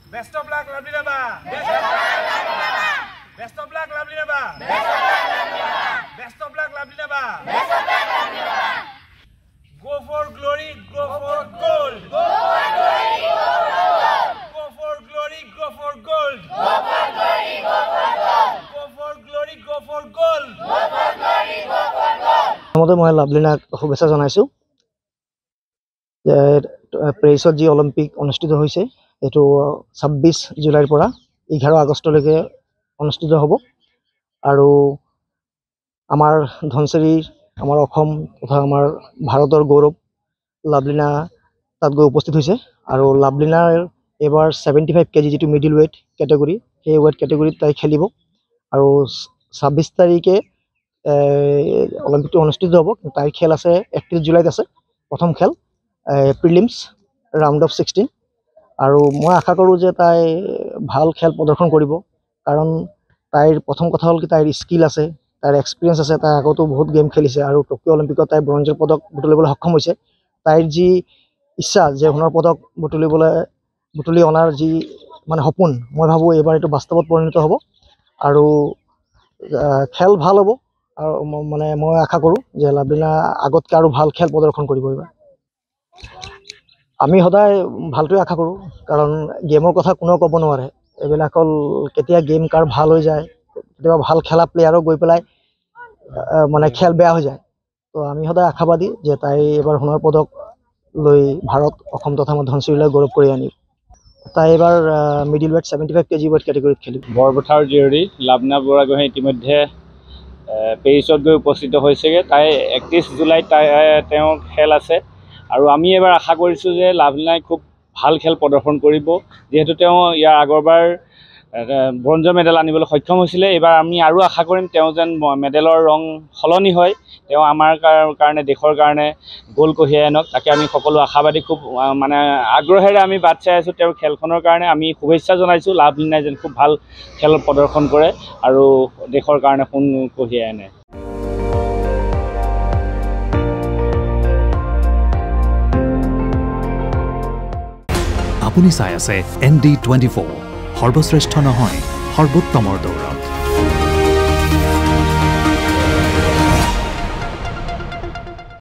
Best of luck, Lablina ba. Best of luck, Lablina ba. Best of luck, Lablina ba. Go for glory, go for gold. Go for glory, go for gold. Go for glory, go for gold. Go for glory, go for gold. Go for glory, go for gold. Go for glory, go for gold. মতে মই লাভলিনাক শুভেচ্ছা জনাইছো যে পেৰিছত যি Olympic অনুষ্ঠিত হৈছে এটো 26 জুলাইৰ পৰা 11 আগষ্টলৈকে অনুষ্ঠিত হ'ব আৰু আমাৰ ধনচিৰি আমাৰ অসম তথা আমাৰ ভাৰতৰ গৌৰৱ লাভলিনা তাত গৈ উপস্থিত হৈছে আৰু লাভলিনাৰ এবাৰ 75 কেজি যেটো মিডল ওয়েট ক্যাটাগৰী সেই ওয়েট ক্যাটাগৰীত তাই খেলিব আৰু 26 তাৰিখে অলিম্পিকটো অনুষ্ঠিত হ'ব তাই খেল আছে 31 জুলাইত আছে প্ৰথম খেল প্ৰিলিমছ ৰাউণ্ড অফ 16 আৰু মই আশা কৰো যে তাই ভাল খেল প্ৰদৰ্শন কৰিব কাৰণ তাইৰ প্ৰথম কথা হ'ল কি তাইৰ স্কিল আছে তাইৰ এক্সপেৰিয়েন্স আছে তাই আগতো বহুত গেম খেলিছে আৰু টকিঅ অলিম্পিকত তাই ব্ৰঞ্জৰ পদক বুটলিবলৈ সক্ষম হৈছে তাইৰ যি ইচ্ছা যে সোণৰ পদক বুটলি অনাৰ যি মানে সপোন মই ভাবো এবাৰ এটো বাস্তৱত পৰিণত হ'ব আৰু খেল ভাল হ'ব আৰু মানে মই আশা কৰো যে লাভলিনা আগতকৈ আৰু ভাল খেল প্ৰদৰ্শন কৰিব এবাৰ আমি সদায় ভালটোই আশা কৰো কাৰণ গেমৰ কথা কোনো ক'ব নোৱাৰে এবিলাকল কেতিয়া গেম কাৰ ভাল হৈ যায় কেতিয়া ভাল খেলা প্লেয়াৰও গৈ পেলাই মানে খেল বেয়া হৈ যায় তো আমি সদায় আশাবাদী যে তাই এবাৰ সোণৰ পদক লৈ ভাৰত অসম তথা ধনচিৰিলৈ গৌৰৱ কৰি আনিব তাই এবাৰ মিডল ওয়েট 75 কেজি ওয়েট ক্যাটাগৰীত খেলিব বৰপথাৰ জিয়ৰী লাভলিনা বৰাগোহাঁই ইতিমধ্যে পেৰিছত গৈ উপস্থিত হৈছেগে তাই 31 জুলাইত তেওঁ খেল আছে আৰু আমি এবাৰ আশা কৰিছো যে লাভলিনাই খুব ভাল খেল প্ৰদৰ্শন কৰিব যেহেতু তেওঁ ইয়াৰ আগৰবাৰ ব্ৰঞ্জ মেডেল আনিবলৈ সক্ষম হৈছিলে এবাৰ আমি আৰু আশা কৰিম তেওঁ যেন মেডেলৰ ৰং সলনি হয় তেওঁ আমাৰ কাৰণে দেশৰ কাৰণে গোল কঢ়িয়াই আনক তাকে আমি সকলো আশাবাদী খুব মানে আগ্ৰহেৰে আমি বাট চাই আছো তেওঁৰ খেলখনৰ কাৰণে আমি শুভেচ্ছা জনাইছো লাভলিনাই যেন খুব ভাল খেল প্ৰদৰ্শন কৰে আৰু দেশৰ কাৰণে সোণ কঢ়িয়াই আনে আপুনি চাই আছে ND24 সৰ্বশ্ৰেষ্ঠ নহয় সৰ্বোত্তমৰ দৌৰ